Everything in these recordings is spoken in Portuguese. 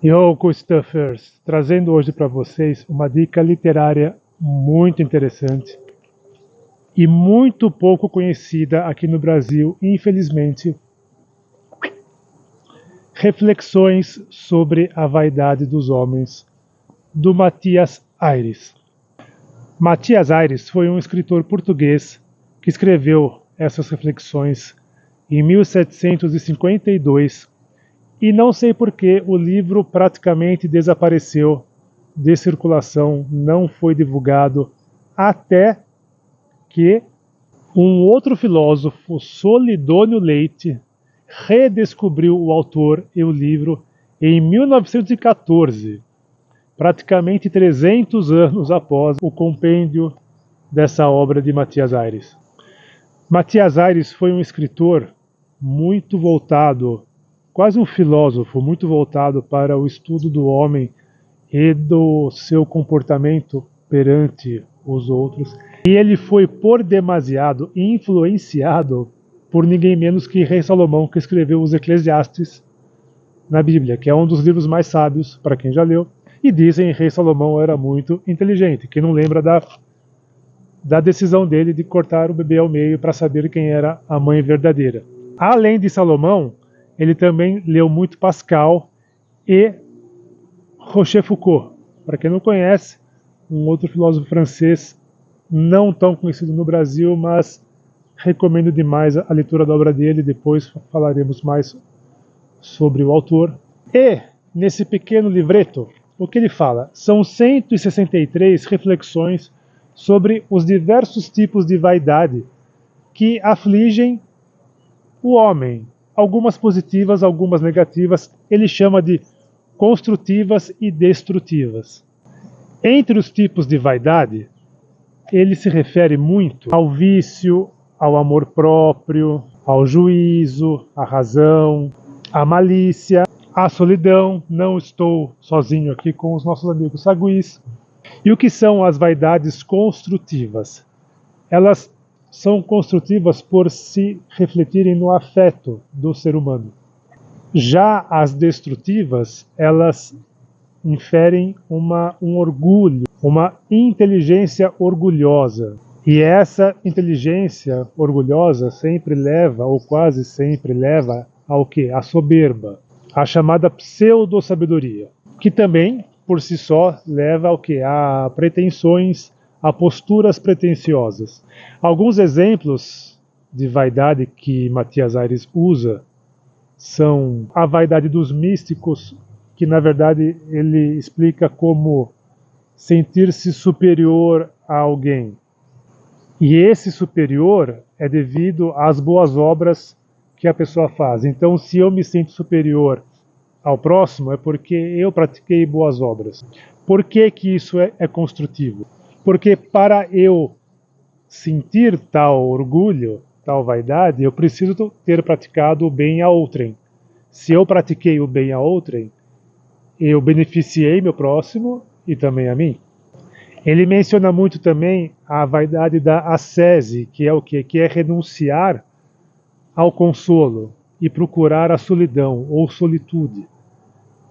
Yo, Stuffers, trazendo hoje para vocês uma dica literária muito interessante e muito pouco conhecida aqui no Brasil, infelizmente. Reflexões sobre a vaidade dos homens, do Matias Aires. Matias Aires foi um escritor português que escreveu essas reflexões em 1752 e não sei por que o livro praticamente desapareceu de circulação, não foi divulgado, até que um outro filósofo, Solidônio Leite, redescobriu o autor e o livro em 1914, praticamente 300 anos após o compêndio dessa obra de Matias Aires. Matias Aires foi um escritor muito voltado, quase um filósofo, muito voltado para o estudo do homem e do seu comportamento perante os outros. E ele foi, por demasiado, influenciado por ninguém menos que Rei Salomão, que escreveu os Eclesiastes na Bíblia, que é um dos livros mais sábios, para quem já leu. E dizem que Rei Salomão era muito inteligente. Quem não lembra da decisão dele de cortar o bebê ao meio para saber quem era a mãe verdadeira. Além de Salomão, ele também leu muito Pascal e Rochefoucauld. Para quem não conhece, um outro filósofo francês não tão conhecido no Brasil, mas recomendo demais a leitura da obra dele. Depois falaremos mais sobre o autor. E, nesse pequeno livreto, o que ele fala? São 163 reflexões sobre os diversos tipos de vaidade que afligem o homem. Algumas positivas, algumas negativas. Ele chama de construtivas e destrutivas. Entre os tipos de vaidade, ele se refere muito ao vício, ao amor próprio, ao juízo, à razão, à malícia, à solidão. Não estou sozinho aqui com os nossos amigos saguis. E o que são as vaidades construtivas? Elas são construtivas por se refletirem no afeto do ser humano. Já as destrutivas, elas inferem um orgulho, uma inteligência orgulhosa. E essa inteligência orgulhosa sempre leva, ou quase sempre leva, ao quê? A soberba, a chamada pseudo-sabedoria, que também, por si só, leva ao quê? A pretensões, a posturas pretensiosas. Alguns exemplos de vaidade que Matias Aires usa são a vaidade dos místicos, que na verdade ele explica como sentir-se superior a alguém. E esse superior é devido às boas obras que a pessoa faz. Então, se eu me sinto superior ao próximo, é porque eu pratiquei boas obras. Por que que isso é construtivo? Porque para eu sentir tal orgulho, tal vaidade, eu preciso ter praticado o bem a outrem. Se eu pratiquei o bem a outrem, eu beneficiei meu próximo e também a mim. Ele menciona muito também a vaidade da ascese, que é o quê? Que é renunciar ao consolo e procurar a solidão ou solitude.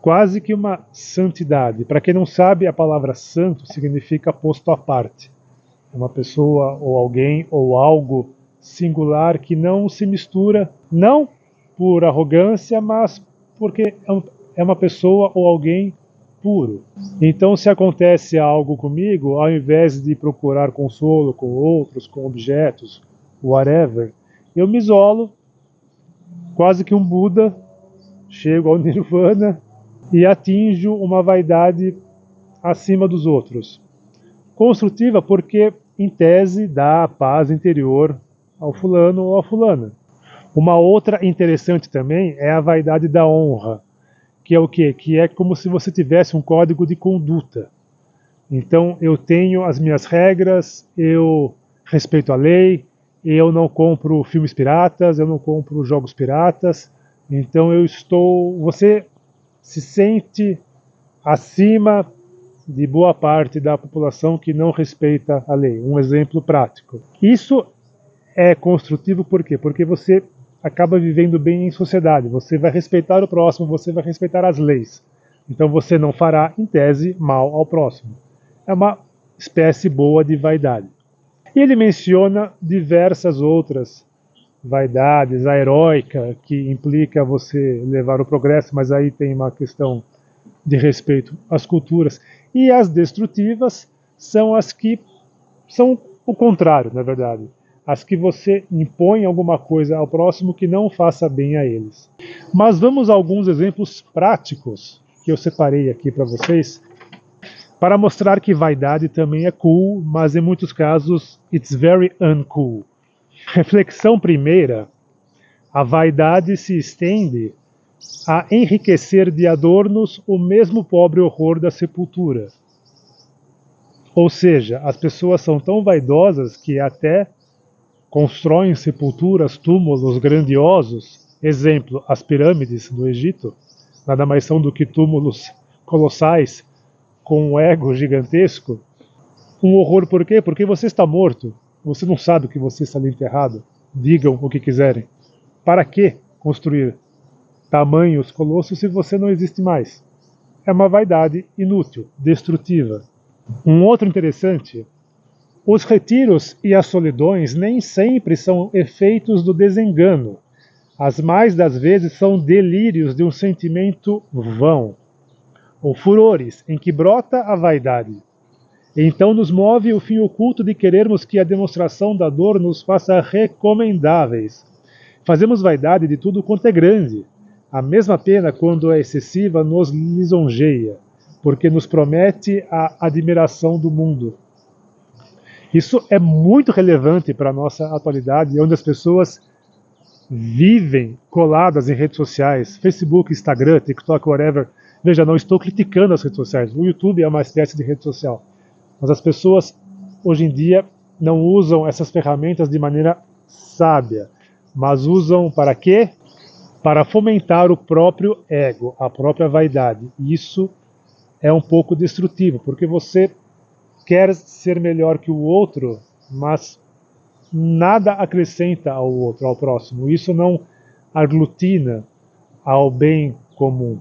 Quase que uma santidade. Para quem não sabe, a palavra santo significa posto à parte. É uma pessoa ou alguém ou algo singular que não se mistura, não por arrogância, mas porque é uma pessoa ou alguém puro. Então, se acontece algo comigo, ao invés de procurar consolo com outros, com objetos, whatever, eu me isolo, quase que um Buda, chego ao Nirvana e atinjo uma vaidade acima dos outros. Construtiva porque, em tese, dá paz interior ao fulano ou à fulana. Uma outra interessante também é a vaidade da honra, que é o quê? Que é como se você tivesse um código de conduta. Então, eu tenho as minhas regras, eu respeito a lei, eu não compro filmes piratas, eu não compro jogos piratas, então você se sente acima de boa parte da população que não respeita a lei. Um exemplo prático. Isso é construtivo por quê? Porque você acaba vivendo bem em sociedade, você vai respeitar o próximo, você vai respeitar as leis. Então você não fará, em tese, mal ao próximo. É uma espécie boa de vaidade. E ele menciona diversas outras vaidades, a heróica, que implica você levar o progresso, mas aí tem uma questão de respeito às culturas. E as destrutivas são as que são o contrário, na verdade. As que você impõe alguma coisa ao próximo que não faça bem a eles. Mas vamos a alguns exemplos práticos que eu separei aqui para vocês, para mostrar que vaidade também é cool, mas em muitos casos it's very uncool. Reflexão primeira: a vaidade se estende a enriquecer de adornos o mesmo pobre horror da sepultura. Ou seja, as pessoas são tão vaidosas que até constroem sepulturas, túmulos grandiosos. Exemplo, as pirâmides do Egito, nada mais são do que túmulos colossais com um ego gigantesco. Um horror por quê? Porque você está morto. Você não sabe que você está ali enterrado. Digam o que quiserem. Para que construir tamanhos colossos se você não existe mais? É uma vaidade inútil, destrutiva. Um outro interessante: os retiros e as solidões nem sempre são efeitos do desengano. As mais das vezes são delírios de um sentimento vão, ou furores em que brota a vaidade. Então nos move o fim oculto de querermos que a demonstração da dor nos faça recomendáveis. Fazemos vaidade de tudo quanto é grande. A mesma pena, quando é excessiva, nos lisonjeia, porque nos promete a admiração do mundo. Isso é muito relevante para a nossa atualidade, onde as pessoas vivem coladas em redes sociais, Facebook, Instagram, TikTok, whatever. Veja, não estou criticando as redes sociais. O YouTube é uma espécie de rede social. Mas as pessoas, hoje em dia, não usam essas ferramentas de maneira sábia. Mas usam para quê? Para fomentar o próprio ego, a própria vaidade. E isso é um pouco destrutivo, porque você quer ser melhor que o outro, mas nada acrescenta ao outro, ao próximo. Isso não aglutina ao bem comum.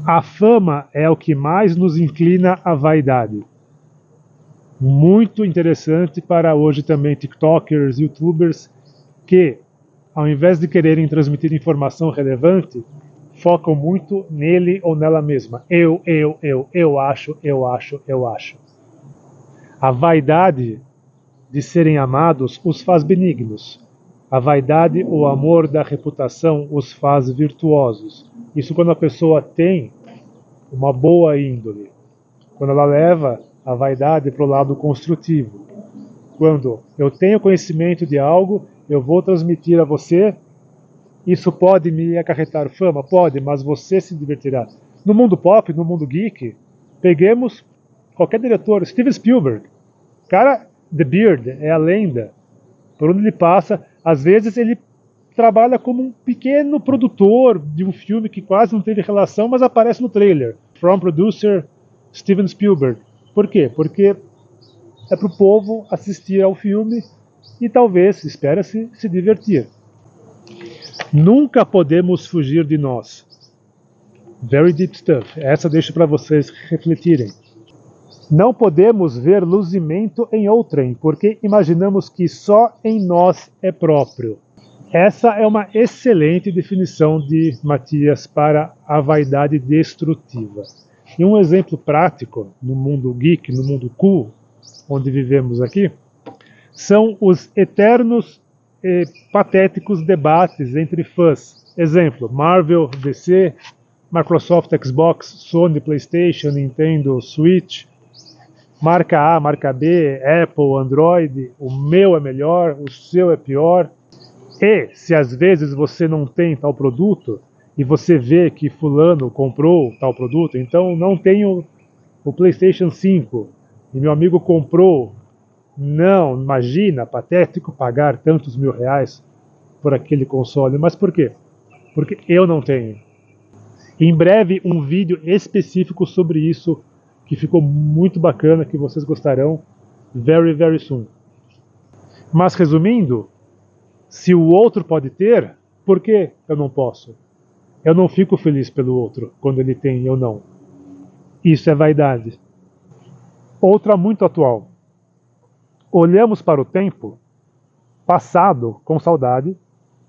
A fama é o que mais nos inclina à vaidade. Muito interessante para hoje também TikTokers, YouTubers, que, ao invés de quererem transmitir informação relevante, focam muito nele ou nela mesma. Eu acho. A vaidade de serem amados os faz benignos. A vaidade ou amor da reputação os faz virtuosos. Isso quando a pessoa tem uma boa índole. Quando ela leva a vaidade para o lado construtivo. Quando eu tenho conhecimento de algo, eu vou transmitir a você. Isso pode me acarretar fama? Pode, mas você se divertirá. No mundo pop, no mundo geek, peguemos qualquer diretor, Steven Spielberg. Cara, The Beard é a lenda. Por onde ele passa, às vezes ele trabalha como um pequeno produtor de um filme que quase não teve relação, mas aparece no trailer. From producer Steven Spielberg. Por quê? Porque é para o povo assistir ao filme e talvez, espera-se, se divertir. Nunca podemos fugir de nós. Very deep stuff. Essa deixo para vocês refletirem. Não podemos ver luzimento em outrem, porque imaginamos que só em nós é próprio. Essa é uma excelente definição de Matias para a vaidade destrutiva. E um exemplo prático no mundo geek, no mundo cool, onde vivemos aqui, são os eternos e patéticos debates entre fãs. Exemplo, Marvel, DC, Microsoft, Xbox, Sony, PlayStation, Nintendo, Switch, marca A, marca B, Apple, Android, o meu é melhor, o seu é pior. E se às vezes você não tem tal produto e você vê que fulano comprou tal produto, então não tenho o PlayStation 5 e meu amigo comprou. Não, imagina, patético pagar tantos R$ 1.000 por aquele console. Mas por quê? Porque eu não tenho. Em breve um vídeo específico sobre isso, que ficou muito bacana, que vocês gostarão, very, very soon. Mas resumindo, se o outro pode ter, por que eu não posso? Eu não fico feliz pelo outro quando ele tem e eu não. Isso é vaidade. Outra muito atual. Olhamos para o tempo passado com saudade,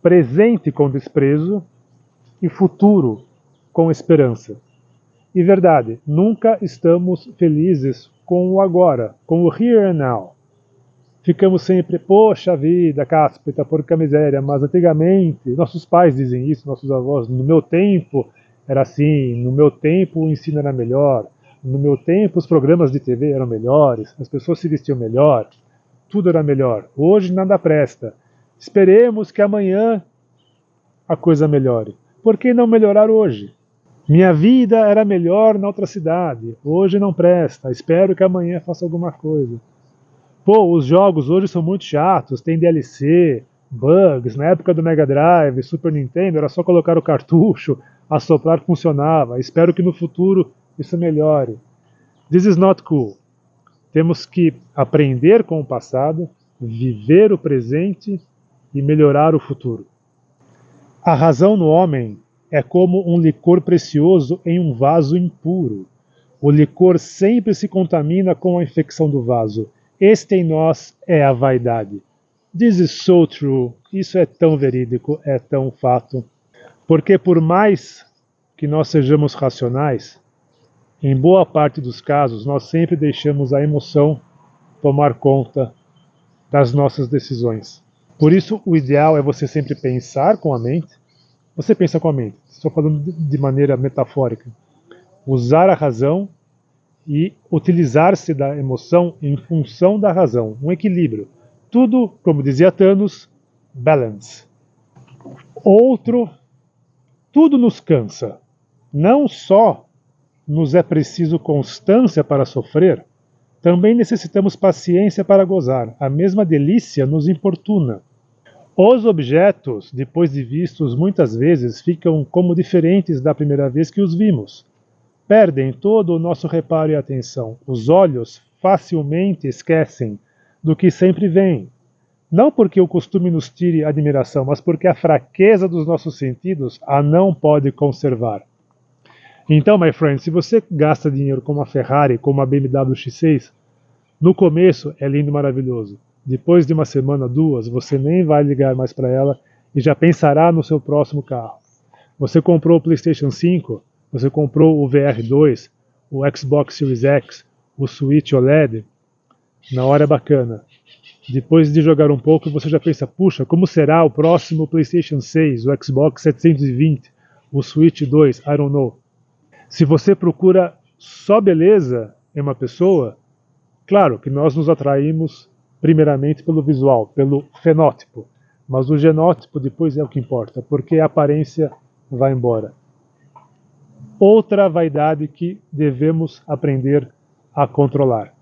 presente com desprezo e futuro com esperança. E verdade, nunca estamos felizes com o agora, com o here and now. Ficamos sempre, poxa vida, cáspita, porca miséria, mas antigamente, nossos pais dizem isso, nossos avós, no meu tempo era assim, no meu tempo o ensino era melhor, no meu tempo os programas de TV eram melhores, as pessoas se vestiam melhor, tudo era melhor. Hoje nada presta. Esperemos que amanhã a coisa melhore. Por que não melhorar hoje? Minha vida era melhor na outra cidade, hoje não presta, espero que amanhã faça alguma coisa. Pô, os jogos hoje são muito chatos, tem DLC, bugs, na época do Mega Drive, Super Nintendo, era só colocar o cartucho, assoprar funcionava, espero que no futuro isso melhore. This is not cool. Temos que aprender com o passado, viver o presente e melhorar o futuro. A razão no homem é como um licor precioso em um vaso impuro. O licor sempre se contamina com a infecção do vaso. Este em nós é a vaidade. This is so true. Isso é tão verídico, é tão fato. Porque por mais que nós sejamos racionais, em boa parte dos casos nós sempre deixamos a emoção tomar conta das nossas decisões. Por isso o ideal é você sempre pensar com a mente. Você pensa com a mente, estou falando de maneira metafórica. Usar a razão e utilizar-se da emoção em função da razão, um equilíbrio. Tudo, como dizia Thanos, balance. Tudo nos cansa. Não só nos é preciso constância para sofrer, também necessitamos paciência para gozar. A mesma delícia nos importuna. Os objetos, depois de vistos, muitas vezes ficam como diferentes da primeira vez que os vimos. Perdem todo o nosso reparo e atenção. Os olhos facilmente esquecem do que sempre vem. Não porque o costume nos tire a admiração, mas porque a fraqueza dos nossos sentidos a não pode conservar. Então, my friend, se você gasta dinheiro com uma Ferrari, com uma BMW X6, no começo é lindo e maravilhoso. Depois de uma semana, duas, você nem vai ligar mais para ela e já pensará no seu próximo carro. Você comprou o PlayStation 5, você comprou o VR2, o Xbox Series X, o Switch OLED, na hora é bacana. Depois de jogar um pouco, você já pensa, puxa, como será o próximo PlayStation 6, o Xbox 720, o Switch 2, I don't know. Se você procura só beleza em uma pessoa, claro que nós nos atraímos primeiramente pelo visual, pelo fenótipo, mas o genótipo depois é o que importa, porque a aparência vai embora. Outra vaidade que devemos aprender a controlar.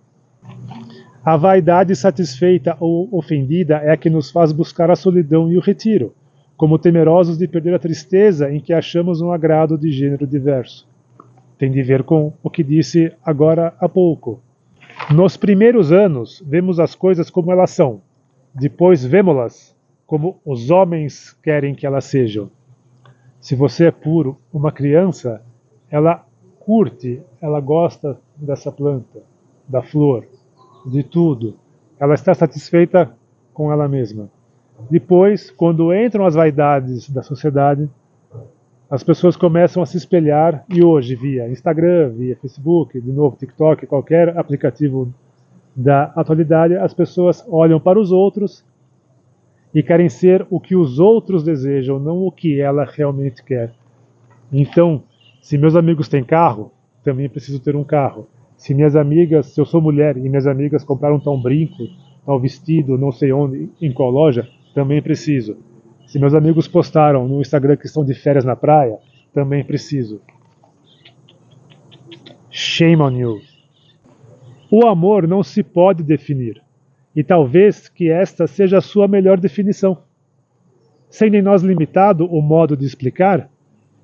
A vaidade satisfeita ou ofendida é a que nos faz buscar a solidão e o retiro, como temerosos de perder a tristeza em que achamos um agrado de gênero diverso. Tem de ver com o que disse agora há pouco. Nos primeiros anos, vemos as coisas como elas são. Depois vemos-las como os homens querem que elas sejam. Se você é puro, uma criança, ela curte, ela gosta dessa planta, da flor, de tudo. Ela está satisfeita com ela mesma. Depois, quando entram as vaidades da sociedade, as pessoas começam a se espelhar, e hoje via Instagram, via Facebook, de novo TikTok, qualquer aplicativo da atualidade, as pessoas olham para os outros e querem ser o que os outros desejam, não o que ela realmente quer. Então, se meus amigos têm carro, também preciso ter um carro. Se eu sou mulher e minhas amigas compraram tal brinco, tal vestido, não sei onde, em qual loja, também preciso. Se meus amigos postaram no Instagram que estão de férias na praia, também preciso. Shame on you. O amor não se pode definir, e talvez que esta seja a sua melhor definição. Sendo em nós limitado o modo de explicar,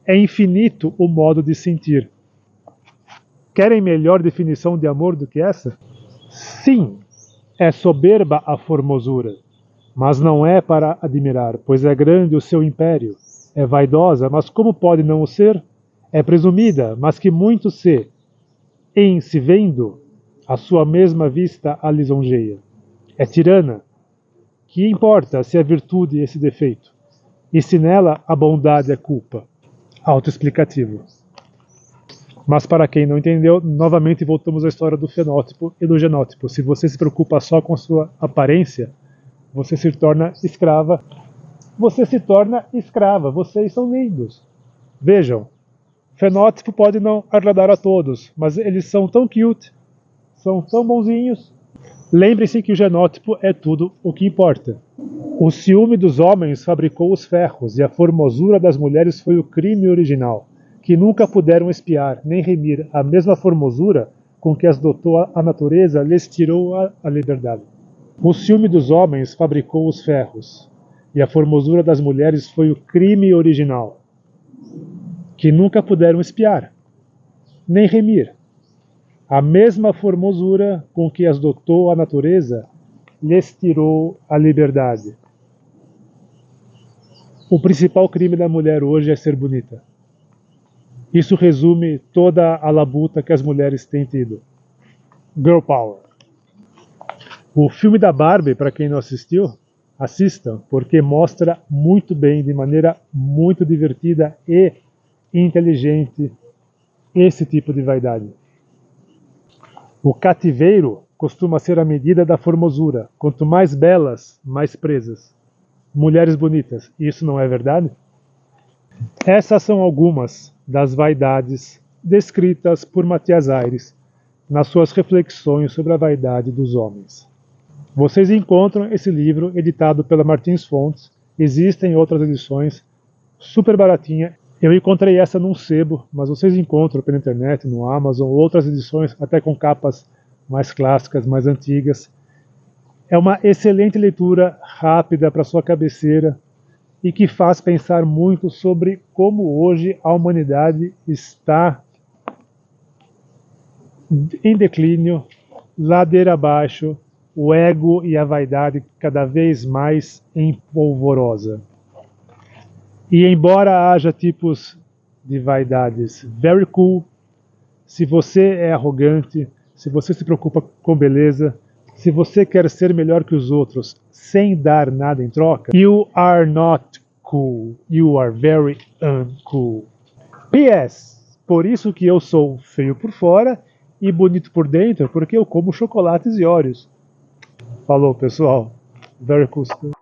é infinito o modo de sentir. Querem melhor definição de amor do que essa? Sim, é soberba a formosura, mas não é para admirar, pois é grande o seu império, é vaidosa, mas como pode não o ser? É presumida, mas que muito em se vendo, a sua mesma vista a lisonjeia. É tirana, que importa se é virtude esse defeito, e se nela a bondade é culpa. Autoexplicativo. Mas para quem não entendeu, novamente voltamos à história do fenótipo e do genótipo. Se você se preocupa só com a sua aparência, você se torna escrava. Você se torna escrava. Vocês são lindos. Vejam, fenótipo pode não agradar a todos, mas eles são tão cute, são tão bonzinhos. Lembre-se que o genótipo é tudo o que importa. O ciúme dos homens fabricou os ferros, e a formosura das mulheres foi o crime original, que nunca puderam espiar, nem remir a mesma formosura com que as dotou a natureza, lhes tirou a liberdade. O ciúme dos homens fabricou os ferros, e a formosura das mulheres foi o crime original, que nunca puderam espiar, nem remir. A mesma formosura com que as dotou a natureza, lhes tirou a liberdade. O principal crime da mulher hoje é ser bonita. Isso resume toda a labuta que as mulheres têm tido. Girl Power. O filme da Barbie, para quem não assistiu, assistam, porque mostra muito bem, de maneira muito divertida e inteligente, esse tipo de vaidade. O cativeiro costuma ser a medida da formosura. Quanto mais belas, mais presas. Mulheres bonitas. Isso não é verdade? Essas são algumas das vaidades descritas por Matias Aires nas suas reflexões sobre a vaidade dos homens. Vocês encontram esse livro editado pela Martins Fontes. Existem outras edições, super baratinha. Eu encontrei essa num sebo, mas vocês encontram pela internet, no Amazon, outras edições, até com capas mais clássicas, mais antigas. É uma excelente leitura, rápida para sua cabeceira, e que faz pensar muito sobre como hoje a humanidade está em declínio, ladeira abaixo, o ego e a vaidade cada vez mais em polvorosa. E embora haja tipos de vaidades very cool, se você é arrogante, se você se preocupa com beleza, se você quer ser melhor que os outros sem dar nada em troca, you are not cool, you are very uncool. PS, por isso que eu sou feio por fora e bonito por dentro, porque eu como chocolates e Oreos. Falou, pessoal. Very cool stuff.